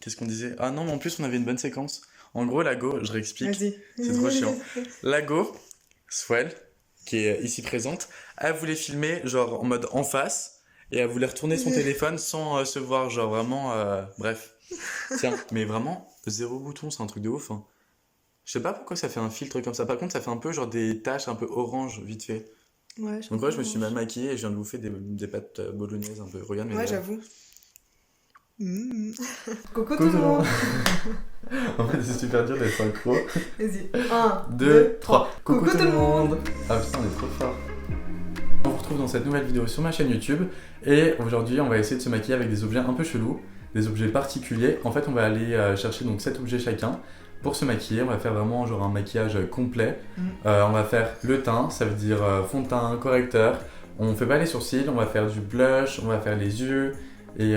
Qu'est-ce qu'on disait? Ah non, mais en plus, on avait une bonne séquence. En gros, la go, je réexplique. Vas-y. C'est trop chiant. La go, Swell, qui est ici présente, elle voulait filmer genre en mode en face et elle voulait retourner son téléphone sans se voir, genre vraiment. Bref. Tiens, mais vraiment, zéro bouton, c'est un truc de ouf. Hein. Je sais pas pourquoi ça fait un filtre comme ça. Par contre, ça fait un peu genre des taches un peu orange, vite fait. Ouais, Donc, ouais, je me suis mal maquillée et je viens de vous faire des pâtes bolognaises un peu. Regarde mes Ouais, lèvres. j'avoue. Coucou tout le monde. En fait, c'est super dur d'être synchro. Vas-y. 1, 2, 3. Coucou tout le monde. Ah putain, on est trop fort. On vous retrouve dans cette nouvelle vidéo sur ma chaîne YouTube. Et aujourd'hui, on va essayer de se maquiller avec des objets un peu chelous, des objets particuliers. En fait, on va aller chercher donc 7 objets chacun pour se maquiller. On va faire vraiment genre un maquillage complet. On va faire le teint, ça veut dire fond de teint, correcteur. On fait pas les sourcils, on va faire du blush, on va faire les yeux et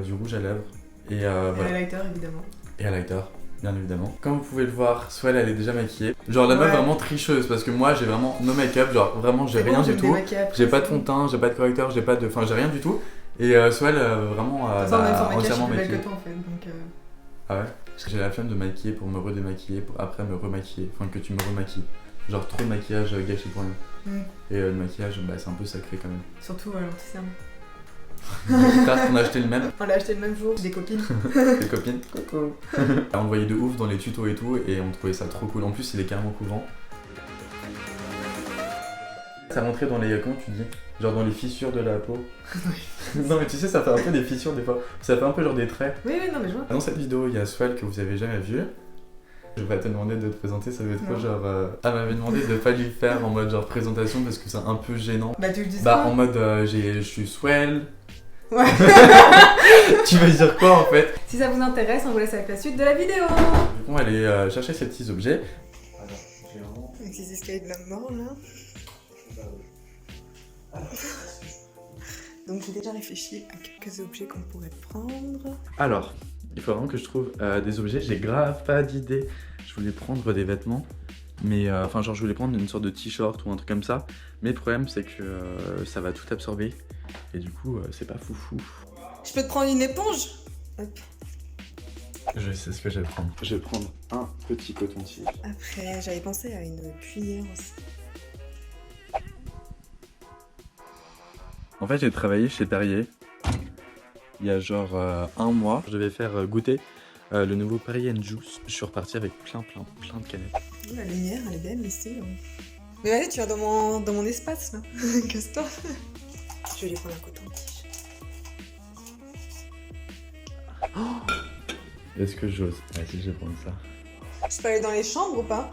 du rouge à lèvres. Et voilà. Et lighter, évidemment. Et à lighter, bien évidemment. Comme vous pouvez le voir, Swell elle est déjà maquillée. Genre la meuf vraiment tricheuse parce que moi j'ai vraiment no make-up, genre vraiment j'ai rien du tout. J'ai pas de fond de teint, j'ai pas de correcteur, j'ai pas de. Enfin j'ai rien du tout. Et Swell vraiment entièrement maquillée. Que toi, en fait, donc, Ah ouais? J'ai la flemme de maquiller pour me redémaquiller, pour après me remaquiller. Enfin que tu me remaquilles. Genre trop de maquillage gâché pour rien. Et le maquillage, bah, c'est un peu sacré quand même. Surtout l'anti-cerne. Tard qu'on a acheté le même. On l'a acheté le même jour, des copines. Des copines. Coucou. On le voyait de ouf dans les tutos et tout, et on trouvait ça trop cool. En plus, il est carrément couvrant. Ça rentrait dans les. Comment tu dis? Genre dans les fissures de la peau. Non, mais tu sais, ça fait un peu des fissures des fois. Ça fait un peu genre des traits. Oui, non, mais je vois. Dans cette vidéo, il y a Swell que vous avez jamais vu. Je vais te demander de te présenter, ça va être trop genre. Elle m'avait demandé de pas lui faire en mode genre présentation parce que c'est un peu gênant. Bah, tu le dis Bah, en mode je suis Swell. Ouais. Tu vas dire quoi en fait? Si ça vous intéresse, on vous laisse avec la suite de la vidéo. Du coup, on va aller chercher ces petits objets. Alors, j'ai vraiment. Avec ces escaliers de la mort là. Donc j'ai déjà réfléchi à quelques objets qu'on pourrait prendre. Alors, il faut vraiment que je trouve des objets. J'ai grave pas d'idée. Je voulais prendre des vêtements, mais enfin genre je voulais prendre une sorte de t-shirt ou un truc comme ça. Mais le problème c'est que ça va tout absorber et du coup c'est pas foufou. Je peux te prendre une éponge? Hop. Je sais ce que je vais prendre. Je vais prendre un petit coton-tige. Après, j'avais pensé à une cuillère aussi. En fait, j'ai travaillé chez Perrier il y a genre un mois. Je devais faire goûter le nouveau Perrier & Juice. Je suis reparti avec plein de canettes. La lumière, elle est belle ici. Mais allez, tu vas dans mon espace là. Casse-toi. Je vais lui prendre un coton-tige. Est-ce que j'ose? Vas-y, je vais prendre ça. Je peux aller dans les chambres ou pas?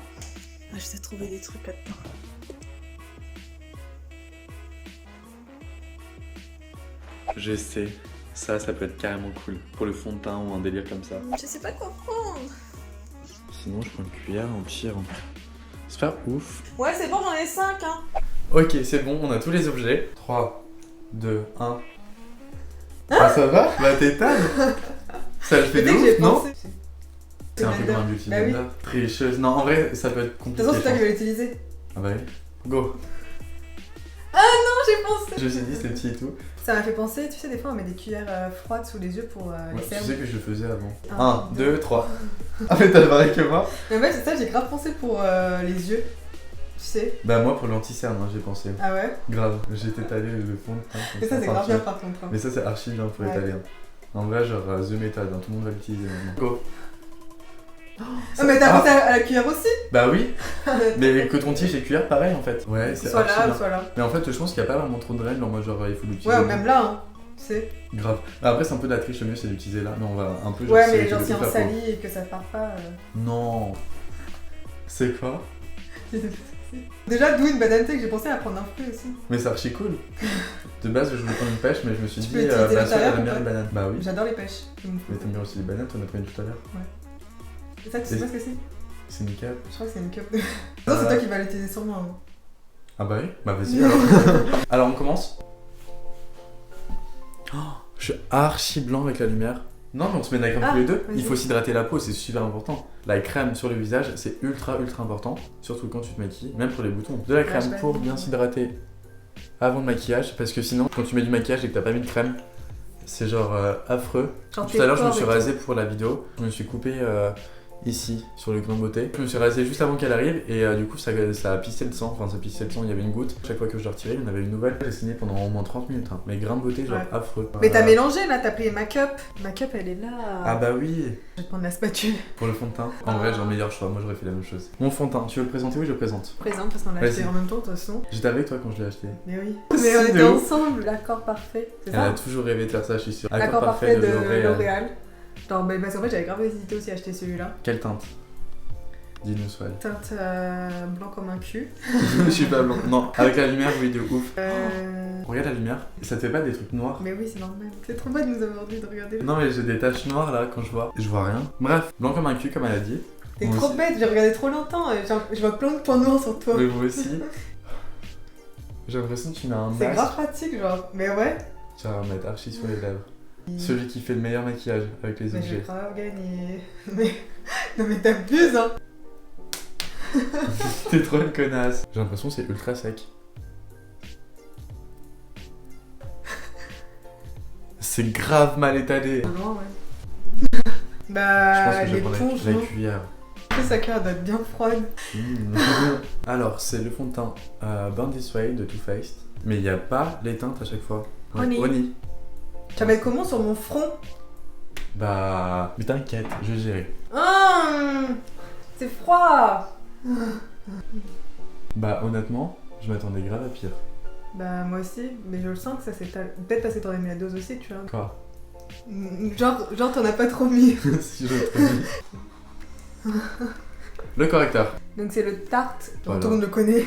Je sais trouver des trucs là-dedans. Je sais, ça peut être carrément cool pour le fond de teint ou un délire comme ça. Je sais pas quoi prendre. Sinon, je prends une cuillère en pire. C'est pas ouf. Ouais, c'est bon, j'en ai 5 hein. Ok, c'est bon, on a tous les objets. 3, 2, 1. Ah, ça va? Bah, t'étales. Ça le fait de ouf, non? C'est un peu comme un beauty blender. Bah oui. Tricheuse. Non, en vrai, ça peut être compliqué. De toute façon, c'est toi qui vas l'utiliser. Ah bah oui. Go. Ah non, j'ai pensé. Je me suis dit, c'est petit et tout. Ça m'a fait penser, tu sais, des fois on met des cuillères froides sous les yeux pour les cernes. Tu sais que je le faisais avant. 1, 2, 2, 3. Ah, mais t'as pareil que moi. Mais ouais, c'est ça, j'ai grave pensé pour les yeux. Tu sais. Bah, moi pour l'anti-cerne, j'ai pensé. Ah ouais? Grave, j'ai étalé le fond de teint. Mais ça, c'est grave bien par contre. Mais ça, c'est archi bien pour étaler. En vrai, genre, the méthode, tout le monde va l'utiliser maintenant. Go! Ah, mais t'as pensé à la cuillère aussi? Bah oui! Mais coton-tige et cuillère, pareil en fait. Ouais, c'est soit là ou soit là. Mais en fait, je pense qu'il n'y a pas vraiment trop de règles, en mode genre, il faut l'utiliser. Ouais, même là, hein. Tu sais. Grave. Après, c'est un peu de la triche, le mieux c'est d'utiliser là. Mais on va un peu genre. Ouais, mais genre si on salit et que ça part pas. Non! C'est quoi? Déjà, d'où une banane que j'ai pensé à prendre un fruit aussi. Mais c'est archi cool. De base, je voulais prendre une pêche, mais je me suis dit, bah, ça, elle aime bien les bananes. Bah oui. J'adore les pêches. Mais t'aimes bien aussi les bananes, t'en as pris une tout à l'heure. Ouais. Et ça, tu sais pas ce que c'est? C'est une cup. Je crois que c'est une cup. Non, c'est toi qui vas l'utiliser sûrement. Hein. Ah bah oui, bah vas-y alors. Alors on commence. Oh, je suis archi blanc avec la lumière. Non mais on se met de la crème tous les deux. Il faut s'hydrater la peau, c'est super important. La crème sur le visage, c'est ultra important. Surtout quand tu te maquilles, même pour les boutons. De la crème pour bien s'hydrater avant le maquillage. Parce que sinon, quand tu mets du maquillage et que t'as pas mis de crème, C'est genre affreux. Genre Tout à l'heure, je me tes suis pores et rasé pour la vidéo. Je me suis coupé ici, sur le Grand Beauté. Je me suis rasé juste avant qu'elle arrive et du coup, ça a pissé le sang. Enfin, ça pissait le sang, il y avait une goutte. Chaque fois que je le retirais, il y en avait une nouvelle. J'ai signé pendant au moins 30 minutes. Hein. Mais Grain de Beauté, genre Ouais. affreux. tout. Mais t'as mélangé là, t'as pris ma cup. Ma cup, elle est là. Ah bah oui, Je vais prendre la spatule. pour le fond de teint. En vrai, j'ai un meilleur choix. Moi, j'aurais fait la même chose. Mon fond de teint, tu veux le présenter? Oui, je le présente. Présent parce qu'on l'a Vas-y. acheté en même temps de toute façon. J'étais avec toi quand je l'ai acheté. Mais oui. Si, Mais on de était ouf. ensemble. L'accord parfait. C'est Elle a ça? toujours rêvé de faire ça, je suis sûr. L'accord parfait de L'Oréal. Genre, mais parce qu'en fait, j'avais grave hésité aussi à acheter celui-là. Quelle teinte? Dis-nous, Swal. Teinte blanc comme un cul. Je suis pas blanc. Non, avec la lumière, oui, de ouf. Regarde la lumière. Ça te fait pas des trucs noirs? Mais oui, c'est normal. C'est trop bête de nous avoir dit de regarder. Non, mais j'ai des taches noires là quand je vois. Je vois rien. Bref, blanc comme un cul, comme elle a dit. T'es Moi trop aussi. bête, j'ai regardé trop longtemps. Genre, je vois plein de points noirs sur toi. Mais moi aussi. J'ai l'impression que tu mets un C'est masque. grave pratique, genre. Mais ouais. Tu vas mettre archi sur les lèvres. Celui qui fait le meilleur maquillage avec les Mais j'ai objets. grave gagné. Mais. Non, mais t'abuses, hein. T'es trop une connasse. J'ai l'impression que c'est ultra sec. C'est grave mal étalé. Non, ouais. Je pense Bah, que je vais prendre l'éponge, la non. cuillère. Sa cœur doit être bien froide. Alors, c'est le fond de teint Burn This Way de Too Faced. Mais il n'y a pas les teintes à chaque fois. Honey. Honey. Tu vas mettre comment sur mon front? Bah. Mais t'inquiète, je vais gérer. Ah, c'est froid. Bah, honnêtement, je m'attendais grave à pire. Bah, moi aussi, mais je le sens que ça s'est. Peut-être parce que t'aurais mis la dose aussi, tu vois. Quoi? Genre t'en as pas trop mis. Si je te dis. Le correcteur. Donc c'est le Tarte, Voilà. tout le monde le connaît,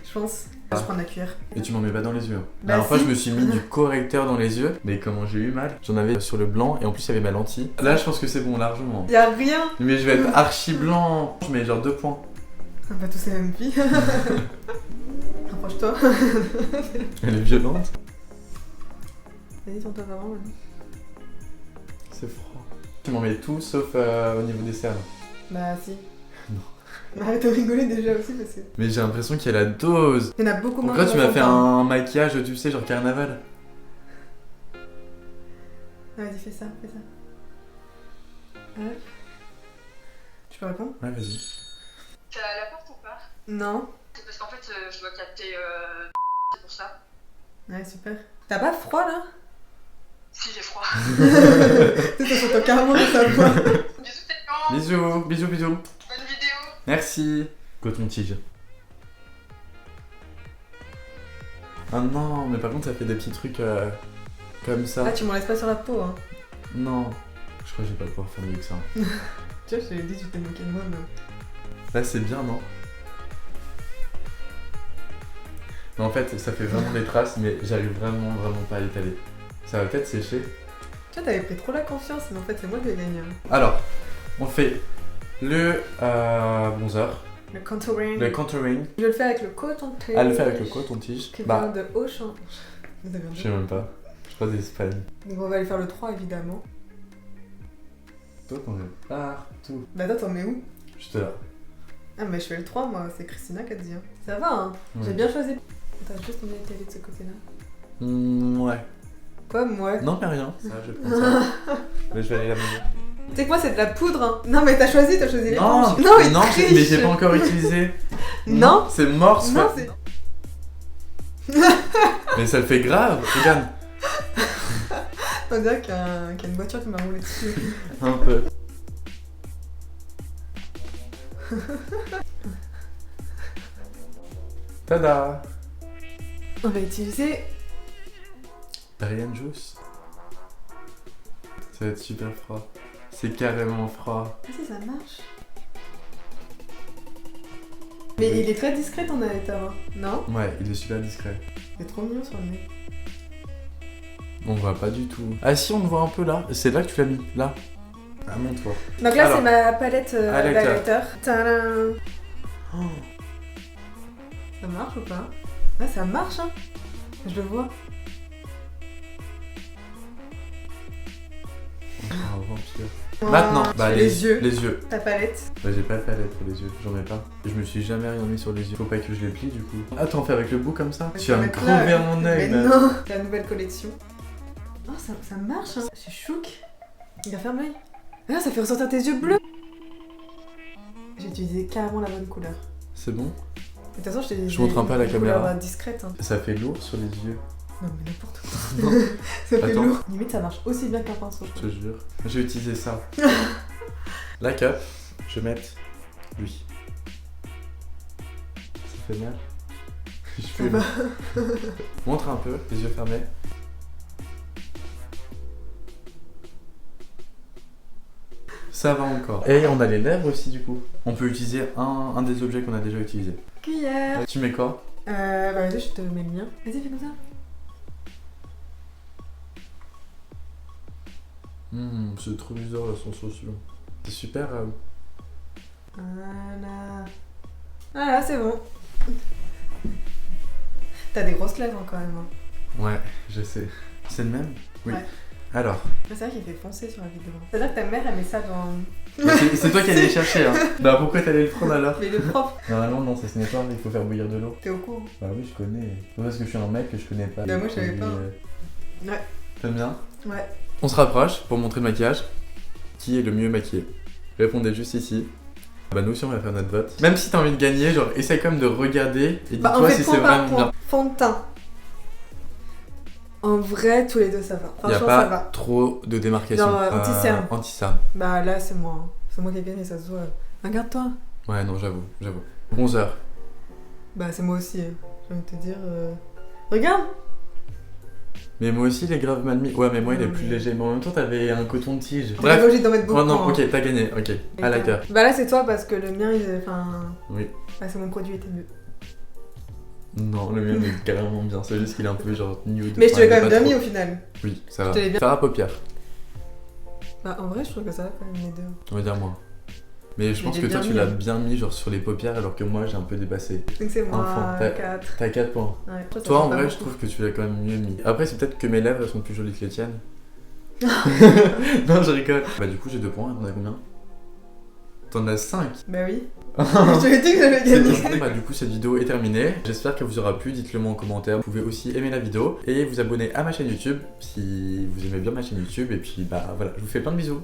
je pense. Ah. Je prends la cuillère. Et tu m'en mets pas dans les yeux. Bah, Alors fois si. je me suis mis du correcteur dans les yeux, mais comment j'ai eu mal. J'en avais sur le blanc et en plus il y avait ma lentille. Là je pense que c'est bon largement. Y'a rien. Mais je vais être archi blanc. Je mets genre 2 points. On a pas tous la même vie. Rapproche-toi. Elle est violente. Vas-y, tourne-toi vraiment. Maintenant. C'est froid. Tu m'en mets tout sauf au niveau des cernes. Bah si. Non. Arrête de rigoler déjà aussi parce que. Mais j'ai l'impression qu'il y a la dose. Il y en a beaucoup moins. Pourquoi tu dans m'as fait ton temps. un maquillage, tu sais, genre carnaval? Vas-y, fais ça, fais ça. Ouais. Tu peux répondre? Ouais, vas-y. T'as la porte ou pas? Non. C'est parce qu'en fait, je dois capter. C'est pour ça. Ouais, super. T'as pas froid là? Si j'ai froid. Tu sais, ça s'entend carrément dans sa voix. Bisous, Téléon. Bisous, bisous, bisous. Bonne vidéo. Merci. Coton-tige. Ah non, mais par contre ça fait des petits trucs comme ça. Ah, tu m'en laisses pas sur la peau, hein. Non, je crois que je vais pas pouvoir faire mieux que ça. Tu vois, je t'avais dit, tu t'es moqué de moi, mais. Là c'est bien, non? Mais en fait, ça fait vraiment des traces, mais j'arrive vraiment pas à l'étaler. Ça va peut-être sécher. Tu vois, t'avais pris trop la confiance, mais en fait, c'est moi qui ai gagné. Hein. Alors, on fait le bronzer, Le contouring. le contouring. Je le fais avec le coton-tige. Ah, le faire avec le coton-tige. Qui Bah, vient de Auchan. Vous avez je entendu sais même pas. Je crois d'Espagne. Donc on va aller faire le 3 évidemment. Toi, t'en es partout. Bah attends, t'en mets où? Juste là. Ah mais je fais le 3 moi, c'est Christina qui a dit. Hein. Ça va hein, j'ai Ouais. bien choisi. Attends, juste on va étaler de ce côté-là. Ouais. Quoi, moi? Non, mais rien. Ça, je vais prendre ça. Mais je vais aller la manger. Tu sais que moi c'est de la poudre hein. Non mais t'as choisi les Non, planches. Non, il non, triche. mais j'ai pas encore utilisé. Non. C'est mort, ce Non, fait. c'est... Mais ça le fait grave. Regarde. On dirait qu'il y a une voiture qui m'a roulé dessus. Un peu. Tada. On va utiliser... Rien Juice. Ça va être super froid. C'est carrément froid. Ah si, ça marche. Mais il est très discret ton état, hein. Non? Ouais, il est super discret. Il est trop mignon sur le nez. On voit pas du tout. Ah si, on le voit un peu là. C'est là que tu l'as mis. Là. Ah, montre-toi. Donc là Alors. c'est ma palette Highlighter. highlighter. Tadam. Oh. Ça marche ou pas? Ah ça marche hein. Je le vois. Un vampire. Voilà, Maintenant, bah sur les yeux. Les yeux. Ta palette. Bah j'ai pas de palette pour les yeux, j'en ai pas. Je me suis jamais rien mis sur les yeux. Faut pas que je les plie du coup. Ah t'en fais avec le bout comme ça? Tu vas me mettre là, crever mon Mais œil là. non. La nouvelle collection. Oh, ça marche, hein. Je suis chouque. Il a fermé l'œil. Ah, ça fait ressortir tes yeux bleus. J'ai utilisé carrément la bonne couleur. C'est bon? De toute façon, Je montre un peu à la caméra. Discrète. Hein. Ça fait lourd sur les yeux. Non, mais n'importe quoi. Ça fait Attends. lourd. Limite, ça marche aussi bien qu'un pinceau. Je te jure. J'ai utilisé ça. La cup, je vais mettre lui. Ça fait mal. Je fais va. Montre un peu, les yeux fermés. Ça va encore. Et on a les lèvres aussi du coup. On peut utiliser un des objets qu'on a déjà utilisé. Cuillère. Tu mets quoi? Bah vas-y, je te mets le mien. Vas-y, fais comme ça. C'est trop bizarre la sensation. C'est super. Voilà. Voilà, c'est bon. T'as des grosses lèvres quand même. Hein. Ouais, je sais. C'est le même? Oui. Ouais. Alors. C'est vrai qu'il fait foncer sur la vidéo. C'est-à-dire que ta mère, elle met ça dans... C'est toi qui allais le chercher, hein. Bah pourquoi t'allais le prendre alors? Mais le propre. Normalement non, ça se nettoie, il faut faire bouillir de l'eau. T'es au courant? Bah oui, je connais. C'est parce que je suis un mec que je connais pas. Bah moi, je savais pas. Ouais. T'aimes bien? Ouais. On se rapproche pour montrer le maquillage. Qui est le mieux maquillé? Répondez juste ici. Bah nous aussi on va faire notre vote. Même si t'as envie de gagner, genre essaie quand même de regarder et Bah, dis-toi on fait si c'est point par vraiment point. bien. Fond de teint. En vrai, tous les deux ça va. Il n'y a Franchement, ça pas va. trop de démarcation. Genre, anti-cerne. Anti-cerne. Bah là, c'est moi. Hein. C'est moi qui ai gagné, ça se voit. Regarde-toi. Ouais, non, j'avoue. Bronzer. Bah c'est moi aussi. Hein. J'ai envie de te dire... Regarde. Mais moi aussi, il est grave mal mis. Ouais, mais moi, il est Non, plus mais- léger. Mais en même temps, t'avais un coton de tige. T'es pas Bref. obligé d'en mettre beaucoup. Oh non, hein. ok, t'as gagné. Ok. À la cœur. Bah là, c'est toi parce que le mien, enfin... Oui. Bah, c'est mon produit était mieux. Non, le mien est carrément bien. C'est juste qu'il est un peu genre nude. Mais je te l'ai quand il est même pas bien mis trop. au final. Oui, ça va. te l'ai bien- Faire à paupières. Bah en vrai, je trouve que ça va quand même les deux. On va dire moi. Mais je Mais pense j'ai que toi, bien tu mis, l'as hein. bien mis genre sur les paupières alors que moi, j'ai un peu dépassé. Donc c'est moi, Enfant, t'as- 4. T'as 4 points. Ouais. Toi, en vrai, je trouve que tu l'as quand même mieux mis. Après, c'est peut-être que mes lèvres elles sont plus jolies que les tiennes. Non, je rigole. Bah, du coup, j'ai 2 points. T'en as combien? T'en as 5. Bah oui. Je t'avais dit que j'avais gagné. Bah, du coup, cette vidéo est terminée. J'espère qu'elle vous aura plu. Dites-le moi en commentaire. Vous pouvez aussi aimer la vidéo et vous abonner à ma chaîne YouTube si vous aimez bien ma chaîne YouTube. Et puis, bah voilà, je vous fais plein de bisous.